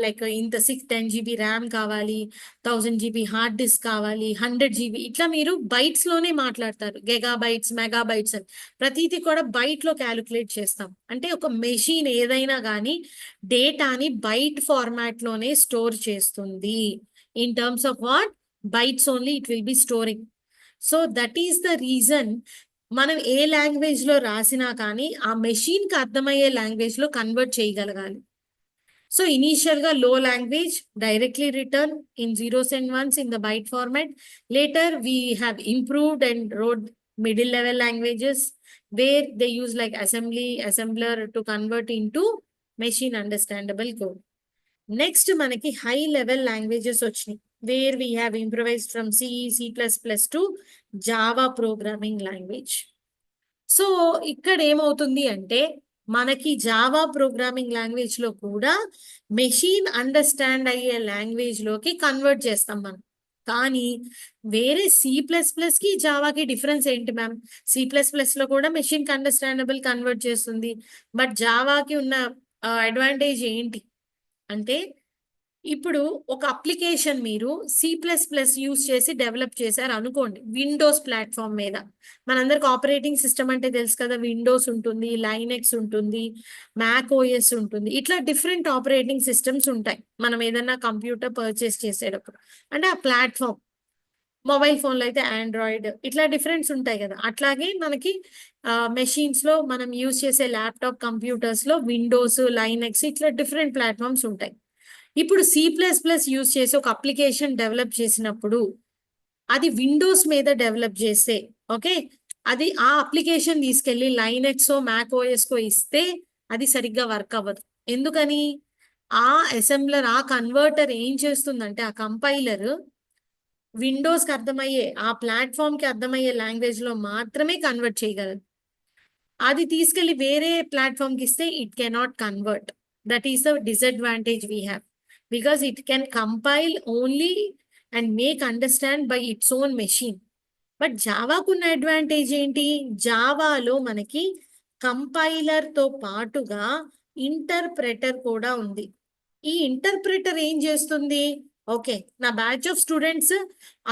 లైక్ ఇంత 10 GB ర్యామ్ కావాలి, 1000 GB హార్డ్ డిస్క్ కావాలి, 100 GB, ఇట్లా మీరు బైట్స్ లోనే మాట్లాడతారు. గెగా బైట్స్, మెగా బైట్స్ అని ప్రతిదీ కూడా బైట్ లో క్యాలిక్యులేట్ చేస్తాం. అంటే ఒక మెషిన్ ఏదైనా కానీ డేటాని బైట్ ఫార్మాట్ లోనే స్టోర్ చేస్తుంది. In terms of what? Bytes only it will be storing. So that is the reason మనం ఏ లాంగ్వేజ్ లో రాసినా కానీ ఆ మెషిన్ కి అర్థమయ్యే లాంగ్వేజ్ లో కన్వర్ట్ చేయగలగాలి. సో ఇనీషియల్ గా low language directly return in zeros and ones in the byte format. Later we have improved and road middle level languages where they use like assembler to convert in to machine understandable code. Next మనకి high level languages వచ్చినాయి where we have improvised from C, C++ to Java programming language. So ఇక్కడ ఏమవుతుంది అంటే మనకి Java programming language లో కూడా machine understand అయ్యే language లోకి కన్వర్ట్ చేస్తాం మనం. కానీ వేరే C++ కి జావాకి డిఫరెన్స్ ఏంటి మ్యామ్? C++ లో కూడా మెషిన్ కి అండర్స్టాండబుల్ కన్వర్ట్ చేస్తుంది, బట్ జావాకి ఉన్న అడ్వాంటేజ్ ఏంటి అంటే ఇప్పుడు ఒక అప్లికేషన్ మీరు C++ యూస్ చేసి డెవలప్ చేశారు అనుకోండి విండోస్ ప్లాట్ఫామ్ మీద. మనందరికి ఆపరేటింగ్ సిస్టమ్ అంటే తెలుసు కదా, విండోస్ ఉంటుంది, లైనెక్స్ ఉంటుంది, మ్యాక్ ఓఎస్ ఉంటుంది, ఇట్లా డిఫరెంట్ ఆపరేటింగ్ సిస్టమ్స్ ఉంటాయి మనం ఏదైనా కంప్యూటర్ పర్చేస్ చేసేటప్పుడు. అంటే ఆ ప్లాట్ఫామ్, మొబైల్ ఫోన్లో అయితే ఆండ్రాయిడ్, ఇట్లా డిఫరెన్స్ ఉంటాయి కదా. అట్లాగే మనకి మెషిన్స్లో మనం యూజ్ చేసే ల్యాప్టాప్ కంప్యూటర్స్లో విండోస్, లైనెక్స్, ఇట్లా డిఫరెంట్ ప్లాట్ఫామ్స్ ఉంటాయి. ఇప్పుడు C++ యూజ్ చేసి ఒక అప్లికేషన్ డెవలప్ చేసినప్పుడు అది విండోస్ మీద డెవలప్ చేస్తే ఓకే, అది ఆ అప్లికేషన్ తీసుకెళ్ళి లైనెక్సో మ్యాక్ ఓఎస్కో ఇస్తే అది సరిగ్గా వర్క్ అవ్వదు. ఎందుకని? ఆ అసెంబ్లర్, ఆ కన్వర్టర్ ఏం చేస్తుందంటే ఆ కంపైలర్ విండోస్కి అర్థమయ్యే, ఆ ప్లాట్ఫామ్కి అర్థమయ్యే లాంగ్వేజ్లో మాత్రమే కన్వర్ట్ చేయగలదు. అది తీసుకెళ్ళి వేరే ప్లాట్ఫామ్కి ఇస్తే it cannot convert. That is the disadvantage we have, because it can compile only and make understand by its own machine. But జావాకున్న అడ్వాంటేజ్ ఏంటి? జావాలో మనకి కంపైలర్తో పాటుగా ఇంటర్ప్రెటర్ కూడా ఉంది. ఈ ఇంటర్ప్రెటర్ ఏం చేస్తుంది? ఓకే, నా బ్యాచ్ ఆఫ్ స్టూడెంట్స్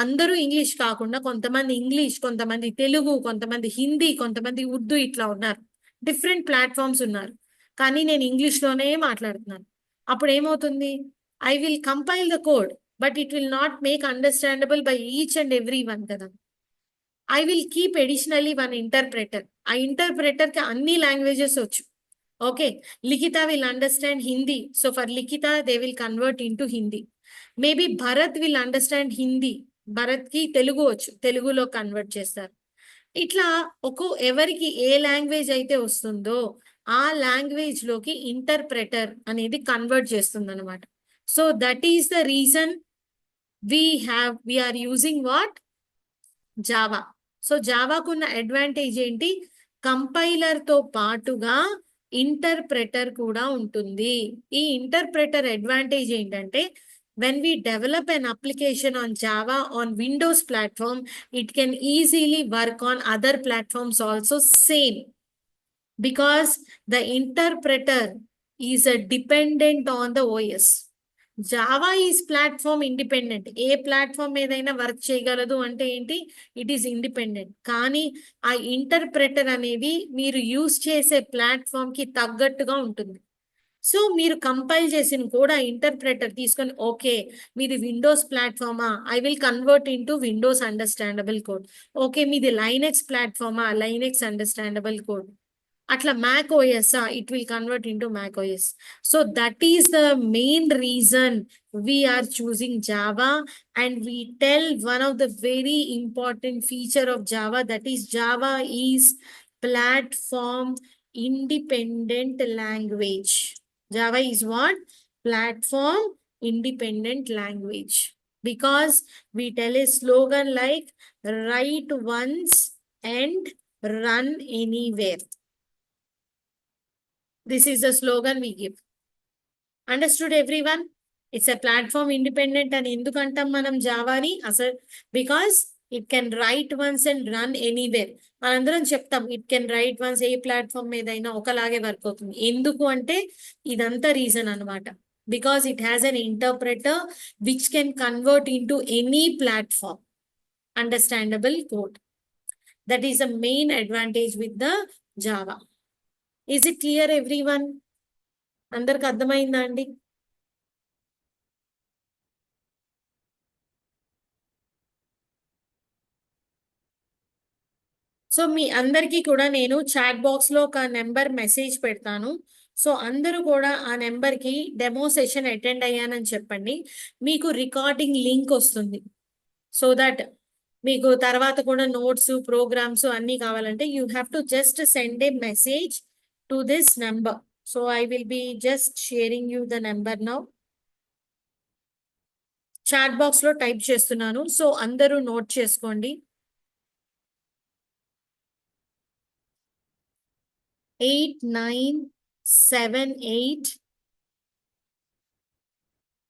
అందరూ ఇంగ్లీష్ కాకుండా కొంతమంది ఇంగ్లీష్, కొంతమంది తెలుగు, కొంతమంది హిందీ, కొంతమంది ఉర్దూ, ఇట్లా ఉన్నారు, డిఫరెంట్ ప్లాట్ఫామ్స్ ఉన్నారు. కానీ నేను ఇంగ్లీష్లోనే మాట్లాడుతున్నాను. అప్పుడు ఏమవుతుంది? I will compile the code, but it will not make understandable by each and every one కదా. I will keep additionally one interpreter. ఆ ఇంటర్ప్రెటర్ కి అన్ని లాంగ్వేజెస్ వచ్చు. Okay, Likhita will understand Hindi, so for Likhita they will convert into Hindi. Maybe Bharat will understand Hindi, Bharat కి తెలుగు వచ్చు, తెలుగులో convert చేస్తారు. ఇట్లా ఎవరికి ఏ లాంగ్వేజ్ అయితే వస్తుందో ఆ లాంగ్వేజ్ లోకి ఇంటర్ప్రెటర్ అనేది కన్వర్ట్ చేస్తుంది అనమాట. So that is the reason we are using what? Java. So Java కున్న అడ్వాంటేజ్ ఏంటి? కంపైలర్ తో పాటుగా ఇంటర్ప్రెటర్ కూడా ఉంటుంది. ఈ ఇంటర్ప్రెటర్ అడ్వాంటేజ్ ఏంటంటే when we develop an application on Java on Windows platform, it can easily work on other platforms also same, because the interpreter is a dependent on the OS. Java is platform independent. A platform ఏదైనా work చేయగలదు అంటే ఏంటి, it is independent. కానీ ఆ interpreter అనేది మీరు use చేసే platform కి తగ్గట్టుగా ఉంటుంది. సో మీరు కంపైల్ చేసిన కూడా ఇంటర్ప్రెటర్ తీసుకొని, ఓకే మీది విండోస్ ప్లాట్ఫామా, I will convert into Windows understandable code. Okay మీది లైనెక్స్ ప్లాట్ఫామా, Linux understandable code. Atla Mac OS, it will convert into Mac OS. So that is the main reason we are choosing Java, and we tell one of the very important feature of Java, that is Java is platform independent language. Java is what? Platform independent language. Because we tell a slogan like write once and run anywhere. This is the slogan we give. Understood everyone? It's a platform independent and endukantam manam Java ni asal, because it can write once and run anywhere. Manandaram cheptam it can write once A platform మీదైనా ఒకలాగే work అవుతుంది. ఎందుకు అంటే ఇదంతా reason అన్నమాట. Because it has an interpreter which can convert into any platform understandable code. That is the main advantage with the Java. Is it clear everyone? అందరికి అర్థమైందా అండి? సో మీ అందరికీ కూడా నేను చాట్ బాక్స్ లో ఒక నెంబర్ మెసేజ్ పెడతాను. సో అందరూ కూడా ఆ నెంబర్ కి డెమో సెషన్ అటెండ్ అయ్యానని చెప్పండి. మీకు రికార్డింగ్ లింక్ వస్తుంది. సో దట్ మీకు తర్వాత కూడా నోట్స్, ప్రోగ్రామ్స్ అన్ని కావాలంటే you have to just send a message to this number. So I will be just sharing you the number now. Chat box లో టైప్ చేస్తున్నాను. సో అందరూ నోట్ చేసుకోండి. 8978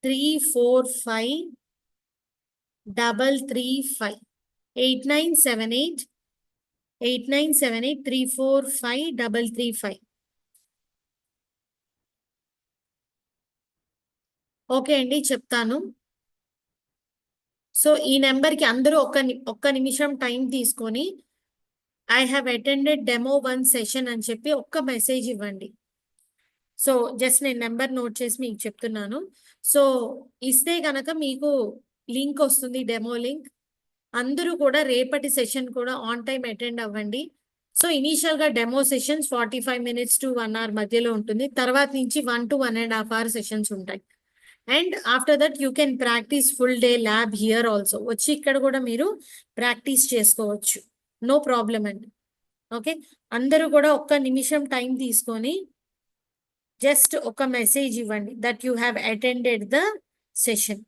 345 335. 8978 345 335. ఓకే అండి, చెప్తాను. సో ఈ నెంబర్కి అందరూ ఒక్క నిమిషం టైం తీసుకొని I have attended demo 1 session అని చెప్పి ఒక్క మెసేజ్ ఇవ్వండి. సో జస్ట్ నేను నెంబర్ నోట్ చేసి మీకు చెప్తున్నాను. సో ఇస్తే కనుక మీకు లింక్ వస్తుంది, డెమో లింక్. అందరూ కూడా రేపటి సెషన్ కూడా ఆన్ టైం అటెండ్ అవ్వండి. సో ఇనీషియల్ గా demo sessions 45 minutes to 1 hour మధ్యలో ఉంటుంది. తర్వాత నుంచి 1 to 1.5 hour సెషన్స్ ఉంటాయి. And after that you can practice full day lab here also. వచ్చి ఇక్కడ కూడా మీరు ప్రాక్టీస్ చేసుకోవచ్చు, నో ప్రాబ్లం అండి. ఓకే, అందరూ కూడా ఒక్క నిమిషం టైం తీసుకొని జస్ట్ ఒక మెసేజ్ ఇవ్వండి that you have attended the session.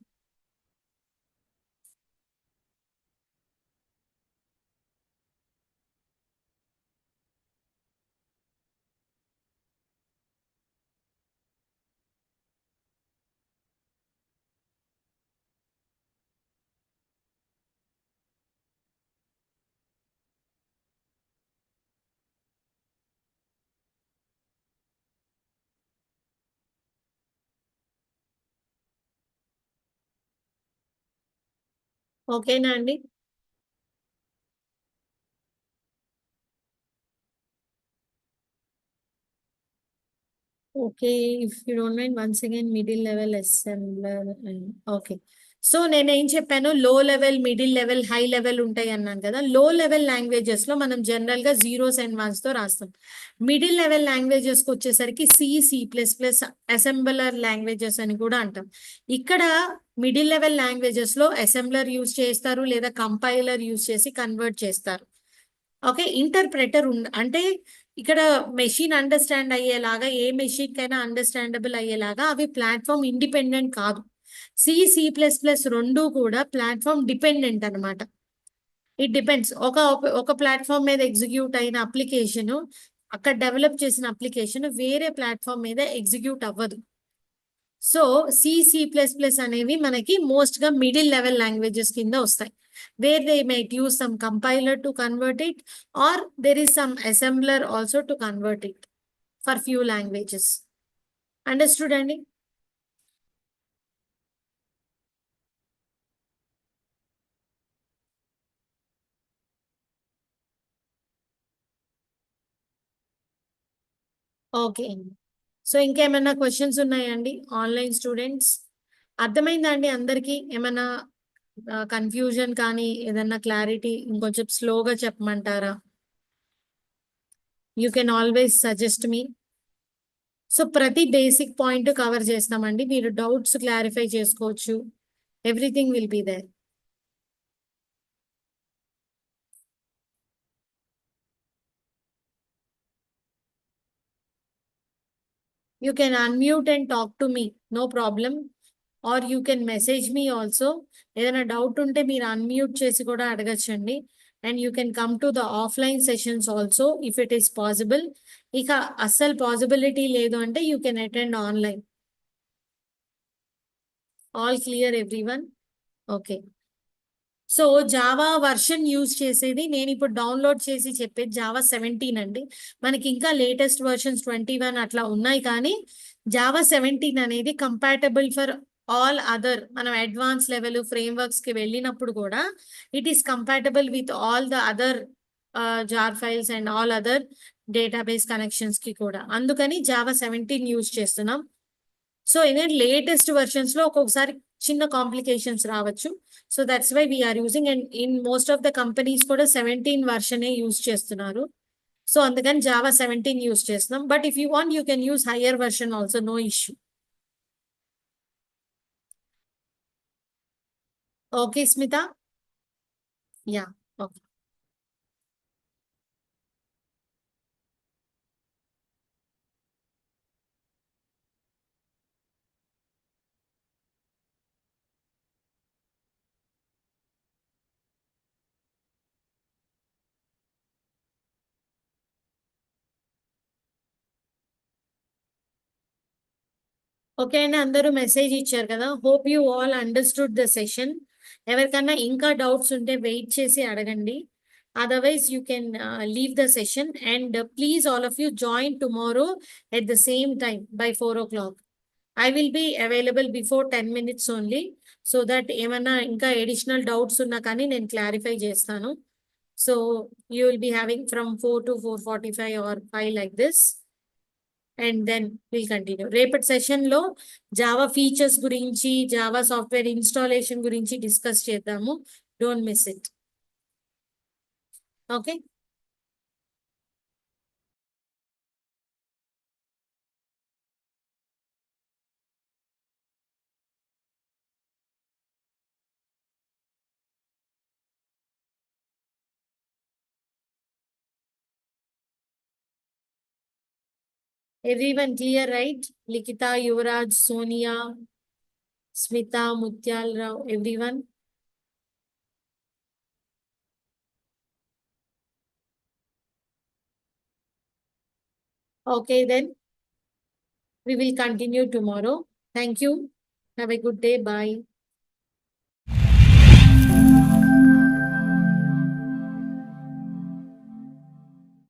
ఓకేనా అండి? Okay, if you don't mind once again middle level assembler. Okay, so నేను ఏం చెప్పాను, లో level, middle level, high level ఉంటాయి అన్నాను కదా. లో లెవెల్ లాంగ్వేజెస్ లో మనం జనరల్ గా జీరోస్ అండ్ వన్స్ తో రాస్తాం. మిడిల్ లెవెల్ లాంగ్వేజెస్ కి వచ్చేసరికి C++, అసెంబ్లర్ లాంగ్వేజెస్ అని కూడా అంటాం. ఇక్కడ మిడిల్ లెవెల్ లాంగ్వేజెస్ లో అసెంబ్లర్ యూజ్ చేస్తారు లేదా కంపైలర్ యూజ్ చేసి కన్వర్ట్ చేస్తారు. ఓకే, ఇంటర్ప్రెటర్ అంటే ఇక్కడ మెషిన్ అండర్స్టాండ్ అయ్యేలాగా, ఏ మెషిన్ కైనా అండర్స్టాండబుల్ అయ్యేలాగా అవి ప్లాట్ఫామ్ ఇండిపెండెంట్ కాదు. C++ రెండు కూడా ప్లాట్ఫామ్ డిపెండెంట్ అనమాట. It depends. ఒక ప్లాట్ఫామ్ మీద ఎగ్జిక్యూట్ అయిన అప్లికేషన్, అక్కడ డెవలప్ చేసిన అప్లికేషన్ వేరే ప్లాట్ఫామ్ మీద ఎగ్జిక్యూట్ అవ్వదు. సో C++ అనేవి మనకి మోస్ట్ గా మిడిల్ లెవెల్ లాంగ్వేజెస్ కింద వస్తాయి, where they might use some compiler to convert it or there is some assembler also to convert it for few languages. Understood అండి? Okay అండి. So ఇంకేమైనా questions ఉన్నాయండి online students? అర్థమైందా అండి అందరికీ? ఏమైనా కన్ఫ్యూజన్ కానీ ఏదన్నా క్లారిటీ ఇంకొంచెం స్లోగా చెప్పమంటారా? You can always suggest me. So ప్రతి బేసిక్ పాయింట్ కవర్ చేస్తామండి, మీరు డౌట్స్ క్లారిఫై చేసుకోవచ్చు, everything will be there. You can unmute and talk to me, no problem. Or you can message me also. ఏదైనా doubt ఉంటే మీరు unmute చేసి కూడా అడగచ్చండి. And you can come to the offline sessions also if it is possible. ఇక అస్సలు possibility లేదు అంటే you can attend online. All clear everyone? Okay. So Java version use చేసేది నేను ఇప్పుడు డౌన్లోడ్ చేసి చెప్పేది జావా 17 అండి. మనకి ఇంకా లేటెస్ట్ వర్షన్స్ 21 అట్లా ఉన్నాయి, కానీ జావా 17 అనేది కంపాటబుల్ ఫర్ ఆల్ అదర్, మనం అడ్వాన్స్ లెవెల్ ఫ్రేమ్వర్క్స్ కి వెళ్ళినప్పుడు కూడా it is compatible with all the other jar files and all other database connections కి కూడా. అందుకని జావా 17 యూజ్ చేస్తున్నాం. సో ఏంటంటే లేటెస్ట్ వర్షన్స్ లో ఒక్కొక్కసారి చిన్న కాంప్లికేషన్స్ రావచ్చు. So that's why we're using, and in most of the companies కూడా 17 వర్షనే యూజ్ చేస్తున్నారు. సో అందుకని జావా 17 యూజ్ చేస్తున్నాం. But if you want you can use higher version also, no issue. Okay Smita? Yeah. Okay. Okay అండి, అందరూ message ఇచ్చారు కదా. Hope you all understood the session. ఎవరికన్నా ఇంకా డౌట్స్ ఉంటే వెయిట్ చేసి అడగండి. Otherwise you can leave the session, and please all of you join tomorrow at the same time by 4 o'clock. I will be available before 10 minutes only, so that ఏమన్నా ఇంకా additional doubts ఉన్నా కానీ నేను clarify చేస్తాను. So you will be having from 4 to 4:45 or 5 like this. And then will continue. రేపటి సెషన్లో Java features గురించి, Java software installation గురించి డిస్కస్ చేద్దాము. Don't miss it. Okay. Everyone clear right? Likhita, Yuvraj, Sonia, Smita, Mutyalarao, everyone? Okay, then we will continue tomorrow. Thank you. Have a good day. Bye.